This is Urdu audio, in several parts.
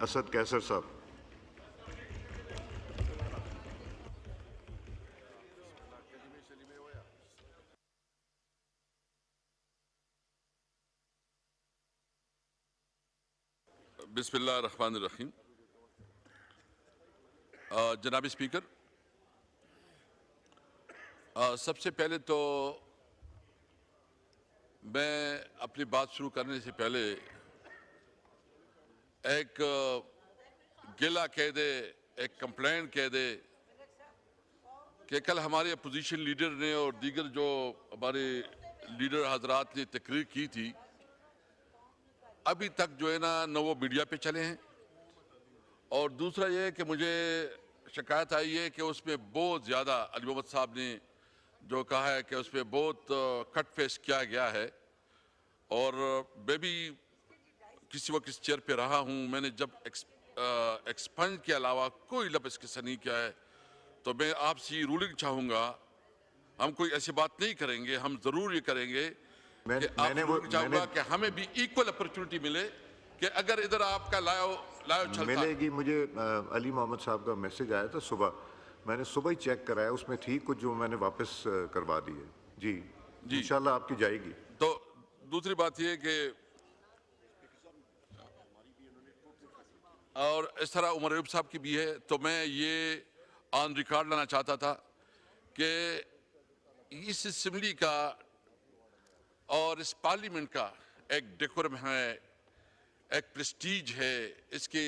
اسد کیسر صاحب. بسم اللہ الرحمن الرحیم. جناب اسپیکر، سب سے پہلے تو میں اپنی بات شروع کرنے سے پہلے ایک گلہ کہہ دے، ایک کمپلین کہہ دے کہ کل ہمارے اپوزیشن لیڈر نے اور دیگر جو ہمارے لیڈر حضرات نے تقریر کی تھی، ابھی تک جو ہے نہ وہ میڈیا پہ چلے ہیں. اور دوسرا یہ ہے کہ مجھے شکایت آئی ہے کہ اس میں بہت زیادہ علی محمد صاحب نے جو کہا ہے کہ اس پہ بہت کٹ پیسٹ کیا گیا ہے. اور میں بھی کسی وقت اس چیئر پہ رہا ہوں، میں نے جب ایکسپنج کے علاوہ کوئی لفظ قصہ نہیں کیا ہے. تو میں آپ سے رولنگ چاہوں گا، ہم کوئی ایسی بات نہیں کریں گے، ہم ضرور یہ کریں گے کہ آپ سے چاہوں گا کہ ہمیں بھی ایکول اپرچونٹی ملے کہ اگر ادھر آپ کا لایو چلتا ملے گی. مجھے علی محمد صاحب کا میسج آیا تھا صبح، میں نے صبح ہی چیک کرایا، اس میں تھی کچھ جو میں نے واپس کروا دی ہے. جی انشاءاللہ آپ کی جائے گی. تو دوسری بات یہ کہ اور اس طرح عمر ایوب صاحب کی بھی ہے، تو میں یہ آن ریکارڈ لانا چاہتا تھا کہ اس اسمبلی کا اور اس پارلیمنٹ کا ایک ڈیکورم ہے، ایک پریسٹیج ہے. اس کے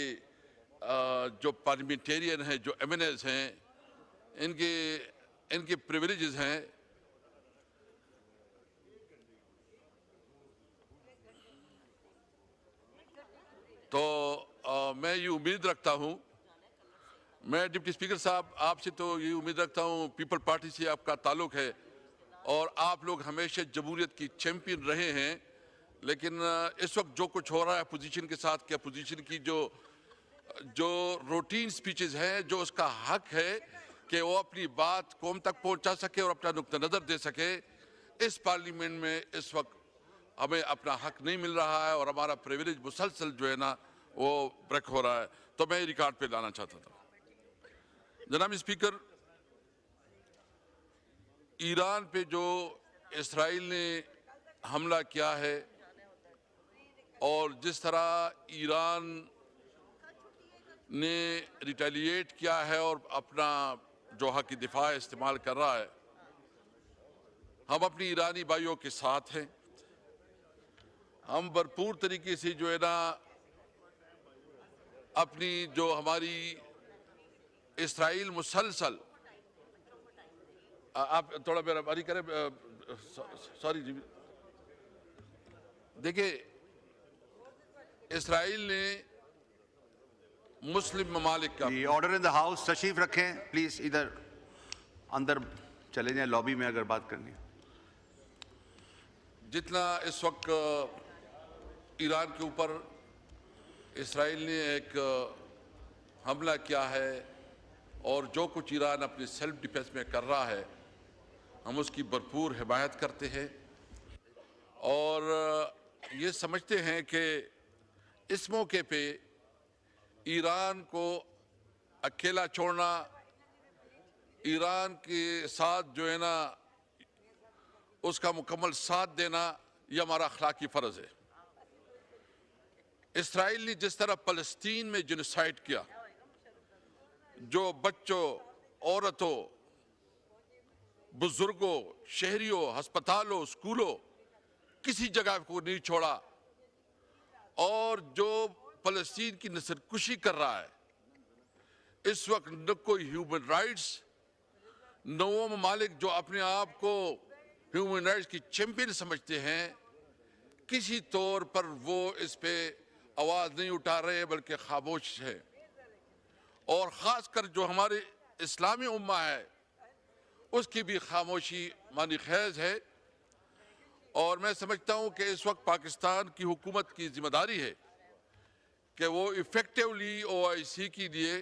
جو پارلیمنٹیرین ہیں، جو ایم این ایز ہیں، ان کے پریویلیجز ہیں. تو میں یہ امید رکھتا ہوں، میں ڈپٹی اسپیکر صاحب آپ سے تو یہ امید رکھتا ہوں، پیپل پارٹی سے آپ کا تعلق ہے اور آپ لوگ ہمیشہ جمہوریت کی چیمپئن رہے ہیں. لیکن اس وقت جو کچھ ہو رہا ہے اپوزیشن کے ساتھ، کہ اپوزیشن کی جو روٹین سپیچز ہیں، جو اس کا حق ہے کہ وہ اپنی بات قوم تک پہنچا سکے اور اپنا نقطہ نظر دے سکے، اس پارلیمنٹ میں اس وقت ہمیں اپنا حق نہیں مل رہا ہے اور ہمارا پریویلیج مسلسل جو ہے نا وہ بریک ہو رہا ہے. تو میں ریکارڈ پہ لانا چاہتا تھا. جناب اسپیکر، ایران پہ جو اسرائیل نے حملہ کیا ہے اور جس طرح ایران نے ریٹیلیٹ کیا ہے اور اپنا جو حق دفاع استعمال کر رہا ہے، ہم اپنی ایرانی بھائیوں کے ساتھ ہیں. ہم بھرپور طریقے سے جو ہے نا اپنی جو ہماری اسرائیل مسلسل، آپ تھوڑا میرا باری کریں، سوری جی. دیکھیں، اسرائیل نے مسلم ممالک کا آرڈر ان دا ہاؤس تشریف رکھیں پلیز. ادھر اندر چلے جائیں، لابی میں اگر بات کرنی ہے. جتنا اس وقت ایران کے اوپر اسرائیل نے ایک حملہ کیا ہے اور جو کچھ ایران اپنی سیلف ڈیفینس میں کر رہا ہے، ہم اس کی بھرپور حمایت کرتے ہیں اور یہ سمجھتے ہیں کہ اس موقع پہ ایران کو اکیلا چھوڑنا، ایران کے ساتھ جو ہے نا اس کا مکمل ساتھ دینا، یہ ہمارا اخلاقی فرض ہے. اسرائیل نے جس طرح فلسطین میں جنوسائیڈ کیا، جو بچوں، عورتوں، بزرگوں، شہریوں، ہسپتالوں، اسکولوں، کسی جگہ کو نہیں چھوڑا، اور جو فلسطین کی نسل کشی کر رہا ہے اس وقت، نہ کوئی ہیومن رائٹس، نہ وہ ممالک جو اپنے آپ کو ہیومن رائٹس کی چیمپئن سمجھتے ہیں، کسی طور پر وہ اس پہ آواز نہیں اٹھا رہے بلکہ خاموش ہے. اور خاص کر جو ہمارے اسلامی امہ ہے اس کی بھی خاموشی معنی خیز ہے. اور میں سمجھتا ہوں کہ اس وقت پاکستان کی حکومت کی ذمہ داری ہے کہ وہ ایفیکٹولی او آئی سی کے لیے،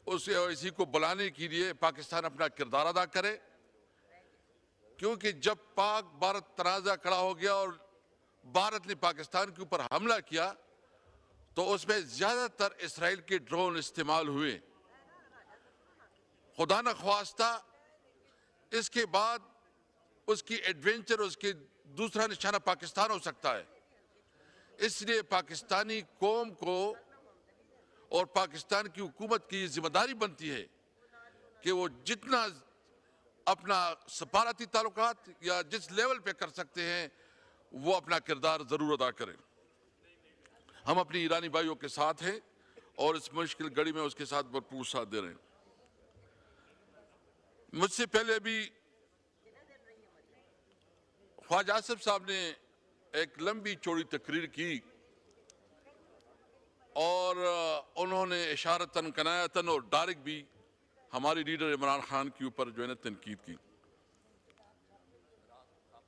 اس او آئی سی کو بلانے کے لیے پاکستان اپنا کردار ادا کرے. کیونکہ جب پاک بھارت تنازع کھڑا ہو گیا اور بھارت نے پاکستان کے اوپر حملہ کیا تو اس میں زیادہ تر اسرائیل کے ڈرون استعمال ہوئے. خدا نخواستہ اس کے بعد اس کی ایڈونچر، اس کی دوسرا نشانہ پاکستان ہو سکتا ہے. اس لیے پاکستانی قوم کو اور پاکستان کی حکومت کی ذمہ داری بنتی ہے کہ وہ جتنا اپنا سفارتی تعلقات یا جس لیول پہ کر سکتے ہیں وہ اپنا کردار ضرور ادا کریں. ہم اپنی ایرانی بھائیوں کے ساتھ ہیں اور اس مشکل گھڑی میں اس کے ساتھ بھرپور ساتھ دے رہے ہیں. مجھ سے پہلے بھی خواجہ آصف صاحب نے ایک لمبی چوڑی تقریر کی اور انہوں نے اشارتاً کنایتاً اور ڈائریکٹ بھی ہماری لیڈر عمران خان کے اوپر جو ہے نا تنقید کی.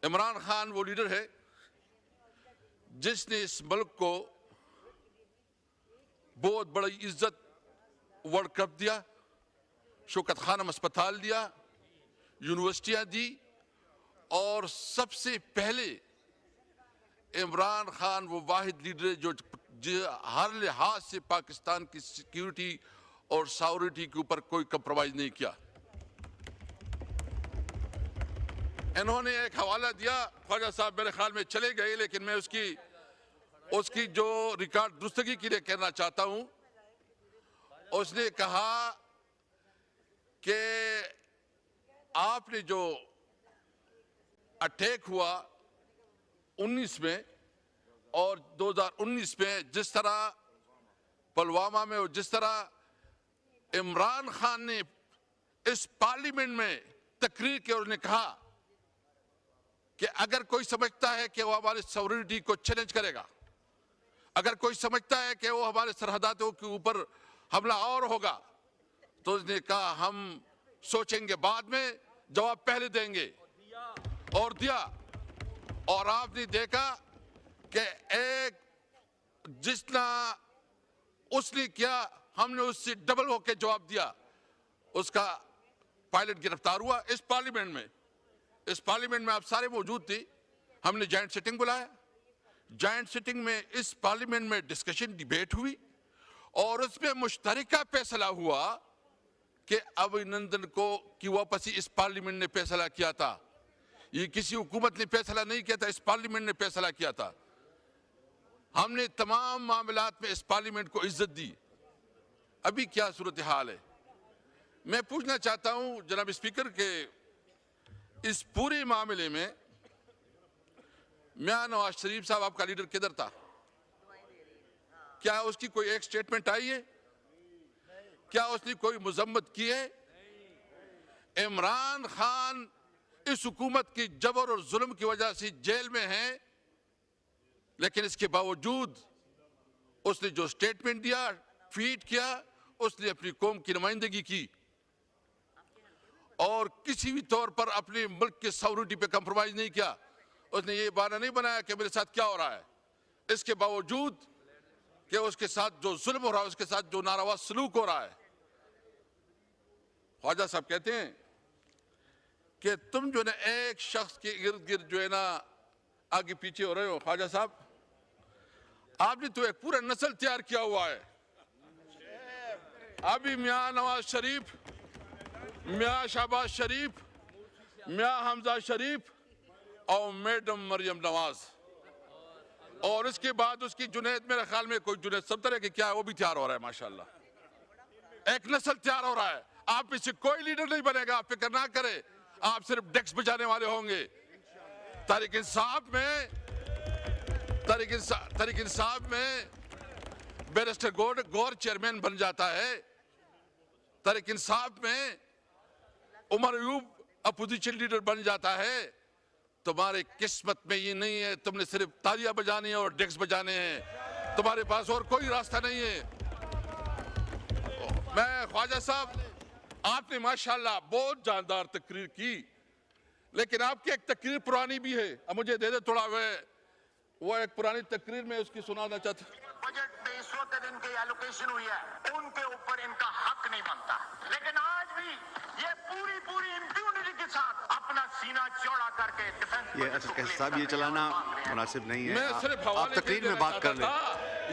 عمران خان وہ لیڈر ہے جس نے اس ملک کو بہت بڑی عزت ورلڈ کپ دیا، شوکت خانم اسپتال دیا، یونیورسٹیاں دی، اور سب سے پہلے عمران خان وہ واحد لیڈر ہے جو ہر لحاظ سے پاکستان کی سیکیورٹی اور ساورنٹی کے اوپر کوئی کمپرومائز نہیں کیا. انہوں نے ایک حوالہ دیا، خواجہ صاحب میرے خیال میں چلے گئے لیکن میں اس کی جو ریکارڈ درستگی کے لیے کہنا چاہتا ہوں. اس نے کہا کہ آپ نے جو اٹیک ہوا 19 میں اور 2019 میں جس طرح پلوامہ میں، اور جس طرح عمران خان نے اس پارلیمنٹ میں تقریر کی اور نے کہا کہ اگر کوئی سمجھتا ہے کہ وہ ہماری سورنٹی کو چیلنج کرے گا، اگر کوئی سمجھتا ہے کہ وہ ہمارے سرحداتوں کے اوپر حملہ اور ہوگا، تو اس نے کہا ہم سوچیں گے بعد میں، جواب پہلے دیں گے، اور دیا. اور آپ نے دیکھا کہ ایک جتنا اس نے کیا ہم نے اس سے ڈبل ہو کے جواب دیا. اس کا پائلٹ گرفتار ہوا اس پارلیمنٹ میں. اس پارلیمنٹ میں آپ سارے موجود تھے. ہم نے جوائنٹ سیٹنگ بلایا. جوائنٹ سیٹنگ میں اس پارلیمنٹ میں ڈسکشن ڈیبیٹ ہوئی اور اس میں مشترکہ فیصلہ ہوا کہ ابھینندن کو کی واپسی اس پارلیمنٹ نے فیصلہ کیا تھا. یہ کسی حکومت نے فیصلہ نہیں کیا تھا، اس پارلیمنٹ نے فیصلہ کیا تھا. ہم نے تمام معاملات میں اس پارلیمنٹ کو عزت دی. ابھی کیا صورتحال ہے؟ میں پوچھنا چاہتا ہوں جناب اسپیکر کہ اس پورے معاملے میں میاں نواز شریف صاحب آپ کا لیڈر کدھر تھا؟ کیا اس کی کوئی ایک سٹیٹمنٹ آئی ہے؟ کیا اس نے کوئی مذمت کی ہے؟ عمران خان اس حکومت کی جبر اور ظلم کی وجہ سے جیل میں ہیں، لیکن اس کے باوجود اس نے جو سٹیٹمنٹ دیا، ٹویٹ کیا، اس نے اپنی قوم کی نمائندگی کی اور کسی بھی طور پر اپنے ملک کے ساورنٹی پہ کمپرومائز نہیں کیا. اس نے یہ بہانہ نہیں بنایا کہ میرے ساتھ کیا ہو رہا ہے. اس کے باوجود کہ اس کے ساتھ جو ظلم ہو رہا ہے، اس کے ساتھ جو ناروا سلوک ہو رہا ہے. خواجہ صاحب کہتے ہیں کہ تم جو ہے نا ایک شخص کے ارد گرد جو ہے نا آگے پیچھے ہو رہے ہو. خواجہ صاحب آپ نے تو ایک پورا نسل تیار کیا ہوا ہے. ابھی میاں نواز شریف، میاں شہباز شریف، میاں حمزہ شریف اور میڈم مریم نواز، اور اس کے بعد اس کی جنید، میرے خیال میں کوئی جنید صدر ہے کہ کیا ہے، وہ بھی تیار ہو رہا ہے. ماشاءاللہ ایک نسل تیار ہو رہا ہے. آپ میں سے کوئی لیڈر نہیں بنے گا، آپ فکر نہ کرے. آپ صرف ڈیکس بجانے والے ہوں گے. تحریک انصاف میں بیرسٹر گور چیئرمین بن جاتا ہے. تحریک انصاف میں عمر ایوب اپوزیشن لیڈر بن جاتا ہے. تمہارے قسمت میں یہ نہیں ہے تم نے صرف تالیاں بجانی ہیں اور ڈیکس بجانے ہیں. تمہارے پاس اور کوئی راستہ نہیں ہے. میں خواجہ صاحب، آپ نے ماشاءاللہ بہت جاندار تقریر کی، لیکن آپ کی ایک تقریر پرانی بھی ہے. اب مجھے دے دے تھوڑا، وہ ایک پرانی تقریر میں اس کی سنانا چاہتا ہوں. بجٹ میں اس وقت ان کی ایلوکیشن ہوئی ہے، ان کے اوپر ان کا حق نہیں بنتا، لیکن آج بھی یہ پوری امپیونٹی کے ساتھ اپنا سینہ چوڑا کر کے یہ صاحب یہ چلانا مناسب نہیں ہے. میں صرف آپ تقریر میں بات کر لیں.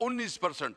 19%,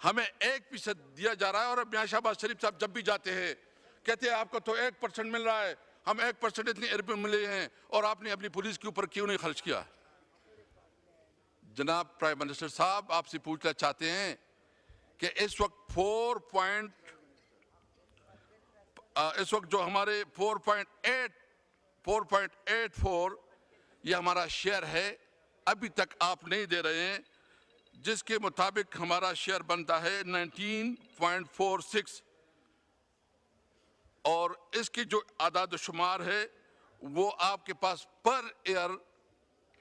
ہمیں 1% دیا جا رہا ہے، اور اب میاں شہباز شریف صاحب جب بھی جاتے ہیں کہتے ہیں آپ کو تو 1% مل رہا ہے، ہم 1% اتنے ارب ملے ہیں اور آپ نے اپنی پولیس کے اوپر کیوں نہیں خرچ کیا؟ جناب پرائم منسٹر صاحب آپ سے پوچھنا چاہتے ہیں کہ اس وقت جو ہمارے 4.84 یہ ہمارا شیئر ہے، ابھی تک آپ نہیں دے رہے ہیں، جس کے مطابق ہمارا شیئر بنتا ہے 19.46، اور اس کی جو اعداد و شمار ہے وہ آپ کے پاس پر ایئر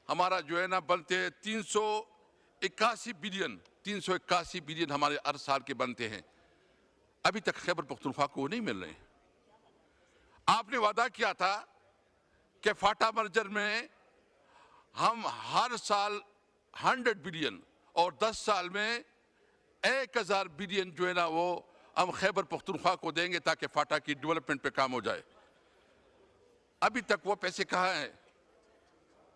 ہمارا جو ہے نا بنتے ہیں 381 بلین ہمارے ہر سال کے بنتے ہیں، ابھی تک خیبر پختونخوا کو نہیں مل رہے ہیں۔ آپ نے وعدہ کیا تھا کہ فاٹا مرجر میں ہم ہر سال 100 بلین اور 10 سال میں 1000 بلین جو ہے نا وہ ہم خیبر پختونخوا کو دیں گے تاکہ فاٹا کی ڈیولپمنٹ پہ کام ہو جائے۔ ابھی تک وہ پیسے کہاں ہیں؟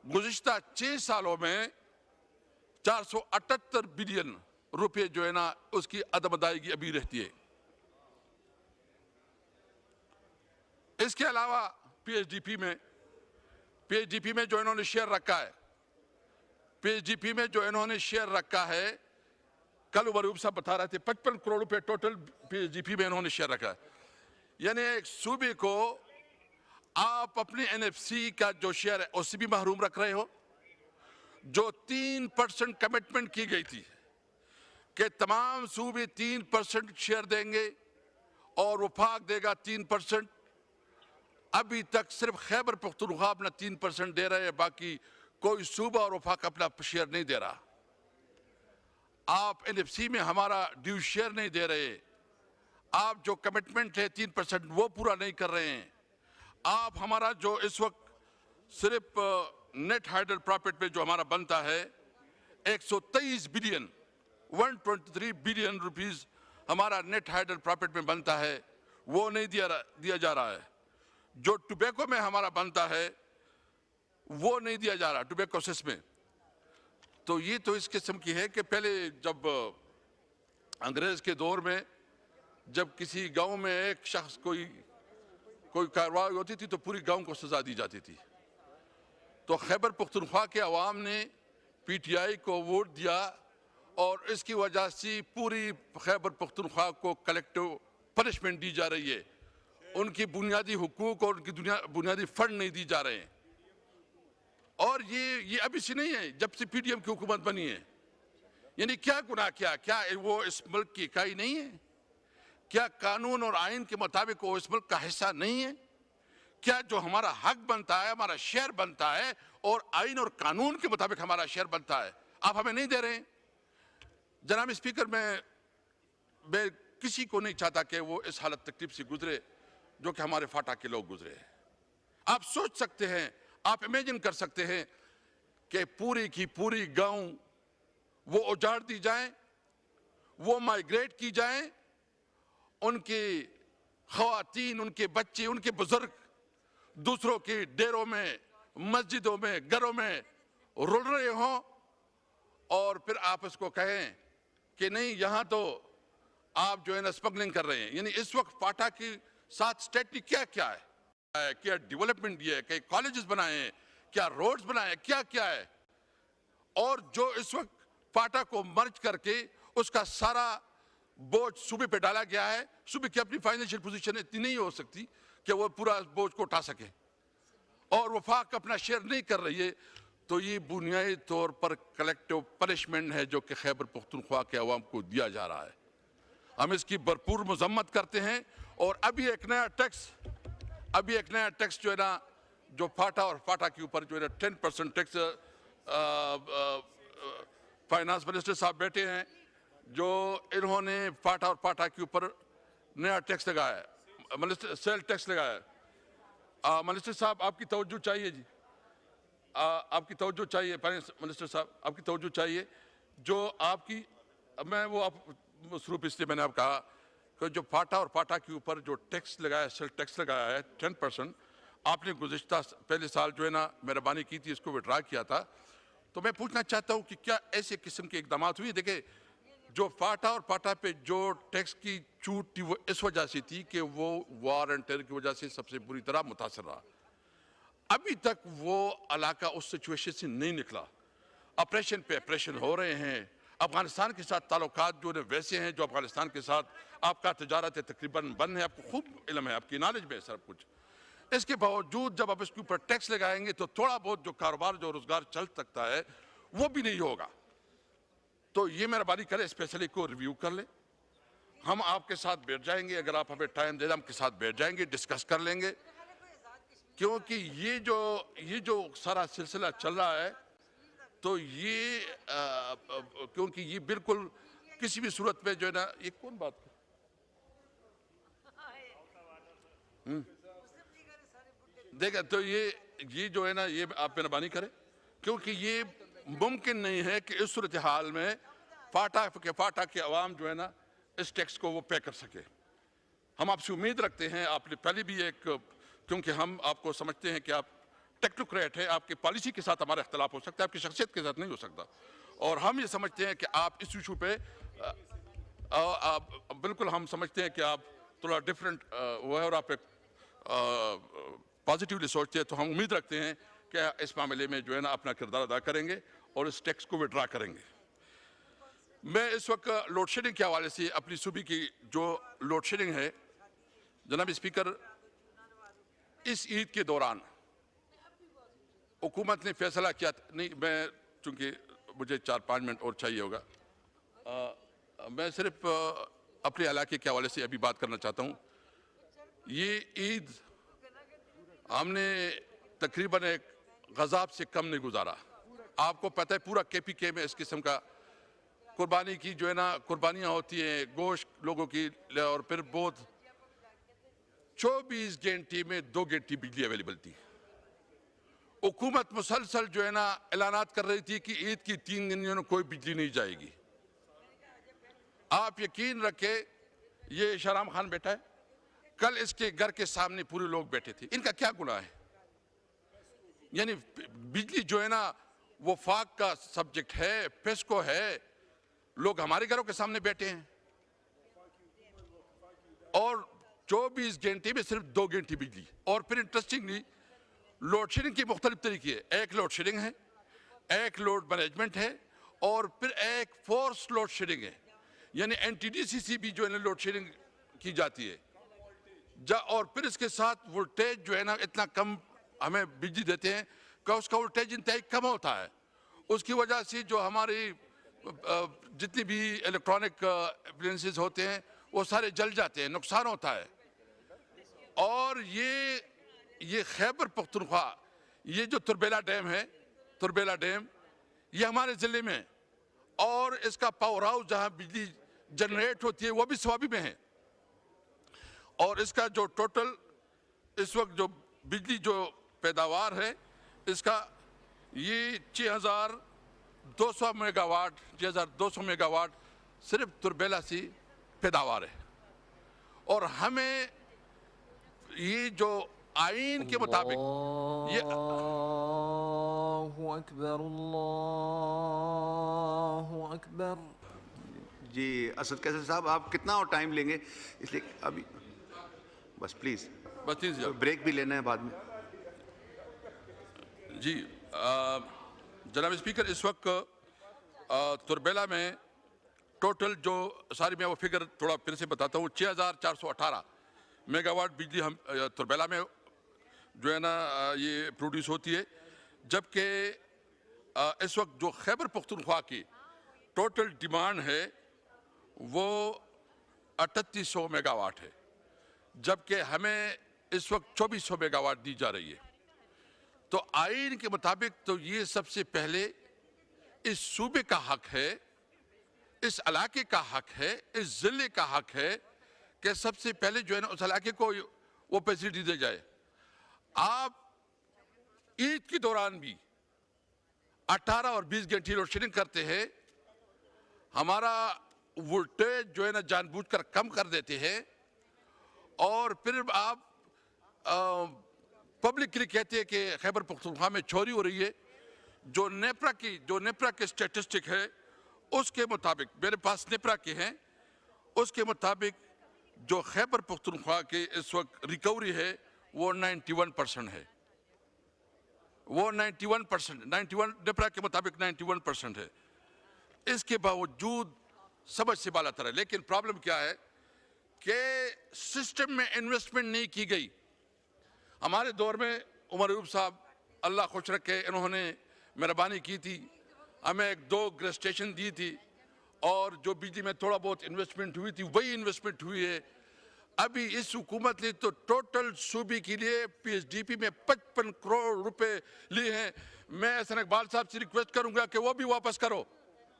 گزشتہ 6 سالوں میں 478 بلین روپے جو ہے نا اس کی عدم ادائیگی ابھی رہتی ہے۔ اس کے علاوہ پی ایچ ڈی پی میں جو انہوں نے شیئر رکھا ہے کل عمر صاحب بتا رہے تھے 55 کروڑ روپے total P H D P میں انہوں نے شیئر رکھا ہے، یعنی ایک صوبے کو آپ اپنے این ایف سی کا جو شیئر ہے اس سے بھی محروم رکھ رہے ہو۔ جو 3% کمٹمنٹ کی گئی تھی کہ تمام صوبے 3% شیئر دیں گے اور وفاق دے گا 3%، ابھی تک صرف خیبر پختونخوا اپنا 3% دے رہے ہیں، باقی کوئی صوبہ اور وفاق اپنا شیئر نہیں دے رہا۔ آپ این ایف سی میں ہمارا ڈیو شیئر نہیں دے رہے، آپ جو کمٹمنٹ ہے 3% وہ پورا نہیں کر رہے ہیں۔ آپ ہمارا جو اس وقت صرف نیٹ ہائیڈل پروفٹ پہ جو ہمارا بنتا ہے 123 بلین 123 بلین روپیز ہمارا نیٹ ہائیڈل پروفٹ میں بنتا ہے، وہ نہیں دیا جا رہا ہے۔ جو ٹوبیکو میں ہمارا بنتا ہے وہ نہیں دیا جا رہا، ٹوبیکو سیس میں۔ تو یہ تو اس قسم کی ہے کہ پہلے جب انگریز کے دور میں جب کسی گاؤں میں ایک شخص کوئی کارروائی ہوتی تھی تو پوری گاؤں کو سزا دی جاتی تھی۔ تو خیبر پختونخوا کے عوام نے پی ٹی آئی کو ووٹ دیا اور اس کی وجہ سے پوری خیبر پختونخوا کو کلیکٹو پنشمنٹ دی جا رہی ہے، ان کی بنیادی حقوق اور ان کی بنیادی فنڈ نہیں دی جا رہے ہیں۔ اور یہ ابھی سے نہیں ہے، جب سے پی ڈی ایم کی حکومت بنی ہے۔ یعنی کیا گناہ کیا وہ اس ملک کی اکائی نہیں ہے؟ کیا قانون اور آئین کے مطابق وہ اس ملک کا حصہ نہیں ہے؟ کیا جو ہمارا حق بنتا ہے، ہمارا شیئر بنتا ہے اور آئین اور قانون کے مطابق ہمارا شیئر بنتا ہے، آپ ہمیں نہیں دے رہے ہیں؟ جناب اسپیکر، میں کسی کو نہیں چاہتا کہ وہ اس حالت تکلیف سے گزرے جو کہ ہمارے فاٹا کے لوگ گزرے ہیں۔ آپ سوچ سکتے ہیں، آپ امیجن کر سکتے ہیں کہ پوری کی پوری گاؤں وہ اجاڑ دی جائیں، وہ مائیگریٹ کی جائیں، ان کی خواتین، ان کے بچے، ان کے بزرگ دوسروں کے ڈیروں میں، مسجدوں میں، گھروں میں رل رہے ہوں، اور پھر آپ اس کو کہیں کہ نہیں یہاں تو آپ جو ہے نا اسمگلنگ کر رہے ہیں۔ یعنی اس وقت فاٹا کے ساتھ اسٹیٹ کیا ہے، کیا ڈیولپمنٹ دی ہے، کیا کالجز بنائے ہیں، کیا روڈز بنائے ہیں، کیا ہے؟ اور جو اس وقت فاٹا کو مرج کر کے اس کا سارا بوجھ صوبے پہ ڈالا گیا ہے، صوبے کی اپنی فائنینشیل پوزیشن اتنی نہیں ہو سکتی کہ وہ پورا بوجھ کو اٹھا سکے، اور وفاق اپنا شیئر نہیں کر رہی ہے، تو یہ بنیادی طور پر کلیکٹیو پنشمنٹ ہے جو کہ خیبر پختونخوا کے عوام کو دیا جا رہا ہے۔ ہم اس کی بھرپور مذمت کرتے ہیں، اور ابھی ایک نیا ٹیکس جو ہے نا جو فاٹا اور فاٹا کے اوپر جو ہے نا 10% ٹیکس، فائنانس منسٹر صاحب بیٹھے ہیں جو انہوں نے فاٹا اور فاٹا کے اوپر نیا ٹیکس لگایا ہے، سیل ٹیکس لگایا ہے۔ منسٹر صاحب آپ کی توجہ چاہیے جی، آپ کی توجہ چاہیے، فائنانس منسٹر صاحب آپ کی توجہ چاہیے، جو آپ کی میں وہ آپ مصروف اس لیے میں نے آپ کہا کہ جو فاٹا اور فاٹا کے اوپر جو ٹیکس لگایا ہے، سیل ٹیکس لگایا ہے 10%، آپ نے گزشتہ پہلے سال جو ہے نا مہربانی کی تھی، اس کو وڈرا کیا تھا۔ تو میں پوچھنا چاہتا ہوں کہ کیا ایسے قسم کے اقدامات ہوئے؟ دیکھیں جو فاٹا اور پاٹا پہ جو ٹیکس کی چھوٹ تھی وہ اس وجہ سے تھی کہ وہ وار اینڈ ٹیرر کی وجہ سے سب سے بری طرح متاثر رہا. ابھی تک وہ علاقہ اس سچویشن سے نہیں نکلا. آپریشن پہ آپریشن ہو رہے ہیں. افغانستان کے ساتھ تعلقات جو ویسے ہیں جو افغانستان کے ساتھ آپ کا تجارت تقریباً بند ہے. آپ کو خوب علم ہے, آپ کی نالج میں ہے سب کچھ. اس کے باوجود جب آپ اس کے اوپر ٹیکس لگائیں گے تو تھوڑا بہت جو کاروبار جو روزگار چل سکتا ہے وہ بھی نہیں ہوگا. تو یہ مہربانی کریں اس فیصلے کو ریویو کر لیں. ہم آپ کے ساتھ بیٹھ جائیں گے, اگر آپ ہمیں ٹائم دے دیں ہم کے ساتھ بیٹھ جائیں گے, ڈسکس کر لیں گے. کیونکہ یہ جو سارا سلسلہ چل رہا ہے تو یہ کیونکہ یہ بالکل کسی بھی صورت میں جو ہے نا, یہ کون بات دیکھیں تو یہ جو ہے نا یہ آپ مہربانی کریں, کیونکہ یہ ممکن نہیں ہے کہ اس صورتحال میں فاٹا کے عوام جو ہے نا اس ٹیکس کو وہ پے کر سکے. ہم آپ سے امید رکھتے ہیں, آپ نے پہلے بھی کیونکہ ہم آپ کو سمجھتے ہیں کہ آپ ٹیکنوکریٹ ہیں, آپ کی پالیسی کے ساتھ ہمارا اختلاف ہو سکتا ہے, آپ کی شخصیت کے ساتھ نہیں ہو سکتا. اور ہم یہ سمجھتے ہیں کہ آپ اس ایشو پہ بالکل ہم سمجھتے ہیں کہ آپ تھوڑا ڈفرینٹ وہ ہے اور آپ پازیٹیولی سوچتے ہیں. تو ہم امید رکھتے ہیں کہ اس معاملے میں جو ہے نا اپنا کردار ادا کریں گے اور اس ٹیکس کو وڈرا کریں گے. میں اس وقت لوڈ شیڈنگ کے حوالے سے اپنی صوبے کی جو لوڈ شیڈنگ ہے, جناب اسپیکر, اس عید کے دوران حکومت نے فیصلہ کیا نہیں, میں چونکہ مجھے 4-5 منٹ اور چاہیے ہوگا, میں صرف اپنے علاقے کے حوالے سے ابھی بات کرنا چاہتا ہوں. یہ عید ہم نے تقریباً ایک غضب سے کم نہیں گزارا. آپ کو پتہ ہے پورا KPK میں اس قسم کا قربانی کی جو ہے نا قربانیاں ہوتی ہیں گوشت لوگوں کی, اور پھر بہت 24 گھنٹے میں 2 گھنٹے بجلی اویلیبل تھی. حکومت مسلسل جو ہے نا اعلانات کر رہی تھی کہ عید کی 3 دنوں میں کوئی بجلی نہیں جائے گی. آپ یقین رکھیں, یہ شہرام خان بیٹا ہے, کل اس کے گھر کے سامنے پورے لوگ بیٹھے تھے. ان کا کیا گناہ ہے؟ یعنی بجلی جو ہے نا وہ فاق کا سبجیکٹ ہے, پیسکو ہے, لوگ ہمارے گھروں کے سامنے بیٹھے ہیں اور 24 گھنٹے میں صرف 2 گھنٹے بجلی. اور پھر انٹرسٹنگلی لوڈ شیڈنگ کی مختلف طریقے ہیں. ایک لوڈ شیڈنگ ہے, ایک لوڈ مینجمنٹ ہے, اور پھر ایک فورس لوڈ شیڈنگ ہے. یعنی NTDCC بھی جو ہے نا لوڈ شیڈنگ کی جاتی ہے, اور پھر اس کے ساتھ وولٹیج جو ہے نا اتنا کم ہمیں بجلی دیتے ہیں کہ اس کا وولٹیج انتہائی کم ہوتا ہے. اس کی وجہ سے جو ہماری جتنی بھی الیکٹرانک اپلائنسز ہوتے ہیں وہ سارے جل جاتے ہیں, نقصان ہوتا ہے. اور یہ خیبر پختونخوا, یہ جو تربیلا ڈیم ہے, تربیلا ڈیم یہ ہمارے ضلع میں, اور اس کا پاور ہاؤس جہاں بجلی جنریٹ ہوتی ہے وہ بھی سوابی میں ہے. اور اس کا جو ٹوٹل اس وقت جو بجلی جو پیداوار ہے اس کا یہ 6200 میگا واٹ 6200 میگا واٹ صرف تربیلا سے پیداوار ہے. اور ہمیں یہ جو آئین کے مطابق اللہ اکبر اللہ اکبر. جی اسد قیصر صاحب, آپ کتنا اور ٹائم لیں گے؟ اس لیے ابھی بس پلیز بریک بھی لینا ہے بعد میں. جی جناب اسپیکر, اس وقت تربیلا میں ٹوٹل جو ساری میں وہ فگر تھوڑا پھر سے بتاتا ہوں, 6418 میگا واٹ بجلی ہم تربیلا میں جو ہے نا یہ پروڈیوس ہوتی ہے. جبکہ اس وقت جو خیبر پختونخوا کی ٹوٹل ڈیمانڈ ہے وہ 3800 میگا واٹ ہے, جبکہ ہمیں اس وقت 2400 میگا واٹ دی جا رہی ہے. تو آئین کے مطابق تو یہ سب سے پہلے اس صوبے کا حق ہے, اس علاقے کا حق ہے, اس ضلع کا حق ہے کہ سب سے پہلے جو ہے نا اس علاقے کو وہ فیسلٹی دے جائے. آپ عید کے دوران بھی 18 اور 20 گھنٹے لوڈ شیڈنگ کرتے ہیں, ہمارا وولٹیج جو ہے نا جان بوجھ کر کم کر دیتے ہیں, اور پھر آپ پبلکلی کہتے ہیں کہ خیبر پختونخوا میں چوری ہو رہی ہے. جو نیپرا کی اسٹیٹسٹک ہے اس کے مطابق میرے پاس نپرا کے ہیں، اس کے مطابق جو خیبر پختونخوا کے اس وقت ریکوری ہے وہ 91% ہے، وہ 91% نپرا کے مطابق 91% ہے۔ اس کے باوجود سمجھ سے بالا تر ہے، لیکن پرابلم کیا ہے کہ سسٹم میں انویسٹمنٹ نہیں کی گئی۔ ہمارے دور میں عمر ایوب صاحب اللہ خوش رکھے، انہوں نے مہربانی کی تھی، ہمیں 2 گریس اسٹیشن دی تھی، اور جو بجلی میں تھوڑا بہت انویسٹمنٹ ہوئی تھی وہی انویسٹمنٹ ہوئی ہے۔ ابھی اس حکومت نے تو ٹوٹل صوبے کے لیے پی ایس ڈی پی میں 55 کروڑ روپے لیے ہیں۔ میں احسن اقبال صاحب سے ریکویسٹ کروں گا کہ وہ بھی واپس کرو،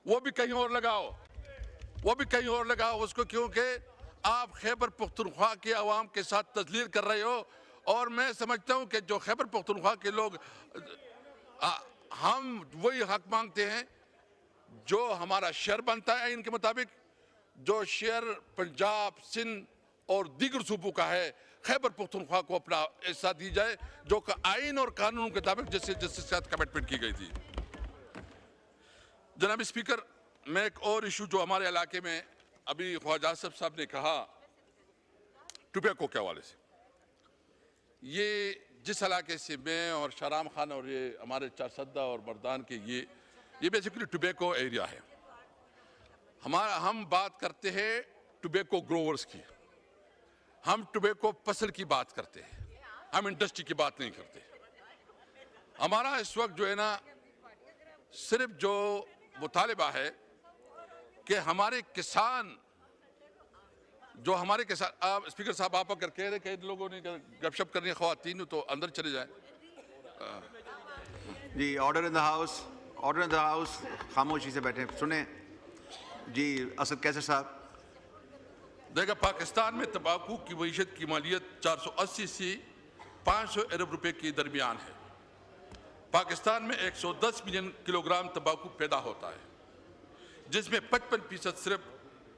وہ بھی کہیں اور لگاؤ، وہ بھی کہیں اور لگاؤ اس کو، کیونکہ آپ خیبر پختونخوا کے عوام کے ساتھ تذلیل کر رہے ہو۔ اور میں سمجھتا ہوں کہ جو خیبر پختونخوا کے لوگ، ہم وہی حق مانگتے ہیں جو ہمارا شیئر بنتا ہے ان کے مطابق، جو شیئر پنجاب، سندھ اور دیگر صوبوں کا ہے، خیبر پختونخوا کو اپنا حصہ دی جائے جو کہ آئین اور قانون کے مطابق جس کے ساتھ کمٹمنٹ کی گئی تھی۔ جناب اسپیکر، میں ایک اور ایشو جو ہمارے علاقے میں ابھی خواجہ آصف صاحب نے کہا ٹوبیکو کے حوالے سے، یہ جس علاقے سے میں اور شارام خان اور یہ ہمارے چارسدہ اور مردان کے یہ بیسیکلی ٹوبیکو ایریا ہے۔ ہم بات کرتے ہیں ٹوبیکو گروورز کی، ہم ٹوبیکو فصل کی بات کرتے ہیں، ہم انڈسٹری کی بات نہیں کرتے۔ ہمارا اس وقت جو ہے نا صرف جو مطالبہ ہے کہ ہمارے کسان اسپیکر صاحب آپ اگر کہہ رہے کہ ان لوگوں نے گپ شپ کرنی ہے خواتین تو اندر چلے جائیں۔ جی order in the house, order in the house, خاموشی سے بیٹھیں سنیں۔ جی اسد کیسر صاحب۔ دیکھا، پاکستان میں تمباکو کی معیشت کی مالیت 480 سے 500 ارب روپے کے درمیان ہے۔ پاکستان میں 110 ملین کلو گرام تمباکو پیدا ہوتا ہے، جس میں 55% صرف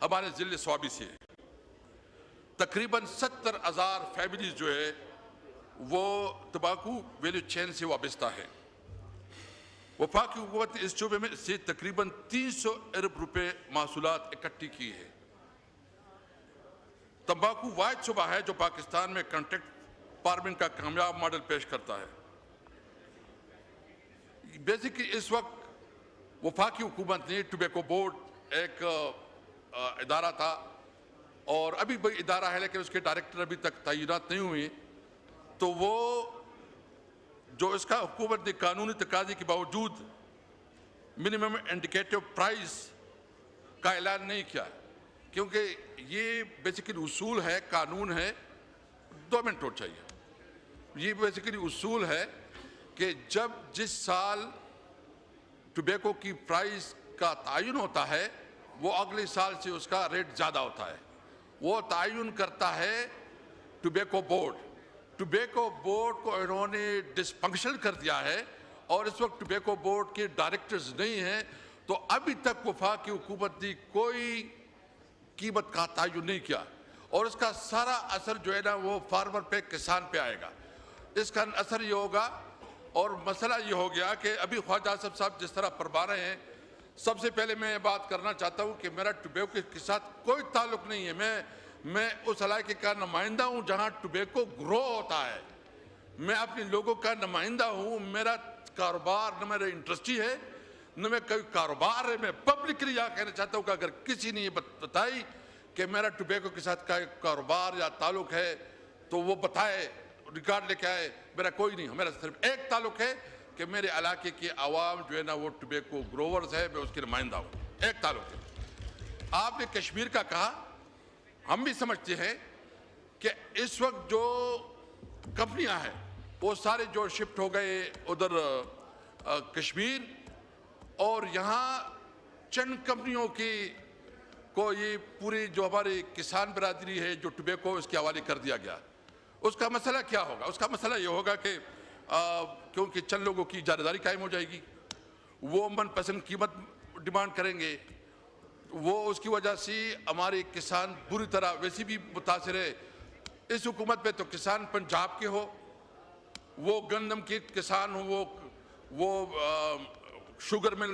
ہمارے ضلع سوابی سے ہے۔ تقریباً 70,000 فیملیز جو ہے وہ تمباکو ویلیو چین سے وابستہ ہے۔ وفاقی حکومت نے اس شعبے میں سے تقریباً 300 ارب روپے محصولات اکٹھی کی ہے۔ تمباکو واحد شعبہ ہے جو پاکستان میں کنٹریکٹ فارمنگ کا کامیاب ماڈل پیش کرتا ہے۔ بیسیکلی اس وقت وفاقی حکومت نے ٹوبیکو بورڈ ایک ادارہ تھا، اور ابھی بھئی ادارہ ہے لیکن اس کے ڈائریکٹر ابھی تک تعینات نہیں ہوئے، تو وہ جو اس کا حکومت نے قانونی تقاضے کے باوجود منیمم انڈیکیٹو پرائز کا اعلان نہیں کیا، کیونکہ یہ بیسیکلی اصول ہے، قانون ہے، 2 منٹ اور چاہیے۔ یہ بیسیکلی اصول ہے کہ جس سال ٹوبیکو کی پرائز کا تعین ہوتا ہے وہ اگلے سال سے اس کا ریٹ زیادہ ہوتا ہے، وہ تعین کرتا ہے ٹوبیکو بورڈ۔ ٹوبیکو بورڈ کو انہوں نے ڈسفنکشن کر دیا ہے، اور اس وقت ٹوبیکو بورڈ کے ڈائریکٹرز نہیں ہیں، تو ابھی تک وفاقی حکومت نے کوئی قیمت کا تعین نہیں کیا، اور اس کا سارا اثر جو ہے نا وہ فارمر پہ، کسان پہ آئے گا۔ اس کا اثر یہ ہوگا، اور مسئلہ یہ ہو گیا کہ ابھی خواجہ آصف صاحب جس طرح فرما رہے ہیں، سب سے پہلے میں یہ بات کرنا چاہتا ہوں کہ میرا ٹوبیکو کے ساتھ کوئی تعلق نہیں ہے۔ میں اس علاقے کا نمائندہ ہوں جہاں ٹوبیکو گرو ہوتا ہے، میں اپنے لوگوں کا نمائندہ ہوں۔ میرا کاروبار نہ میرا انڈسٹری ہے نہ میں کوئی کاروبار ہے۔ میں پبلکلی یہ کہنا چاہتا ہوں کہ اگر کسی نے یہ بتائی کہ میرا ٹوبیکو کے ساتھ کا کاروبار یا تعلق ہے تو وہ بتائے، ریکارڈ لے کے آئے۔ میرا کوئی نہیں ہے، میرا صرف ایک تعلق ہے کہ میرے علاقے کے عوام جو ہے نا وہ ٹوبیکو گروورز ہے، میں اس کے نمائندہ ہوں، ایک تعلق ہے۔ آپ نے کشمیر کا کہا، ہم بھی سمجھتے ہیں کہ اس وقت جو کمپنیاں ہیں وہ سارے جو شفٹ ہو گئے ادھر کشمیر، اور یہاں چند کمپنیوں کو یہ پوری جو ہماری کسان برادری ہے جو ٹوبیکو اس کے حوالے کر دیا گیا۔ اس کا مسئلہ کیا ہوگا؟ اس کا مسئلہ یہ ہوگا کہ کیونکہ چند لوگوں کی اجارہ قائم ہو جائے گی، وہ من پسند قیمت ڈیمانڈ کریں گے، وہ اس کی وجہ سے ہمارے کسان بری طرح ویسے بھی متاثر ہے۔ اس حکومت پہ تو کسان پنجاب کے ہو، وہ گندم کے کسان ہو، وہ شوگر مل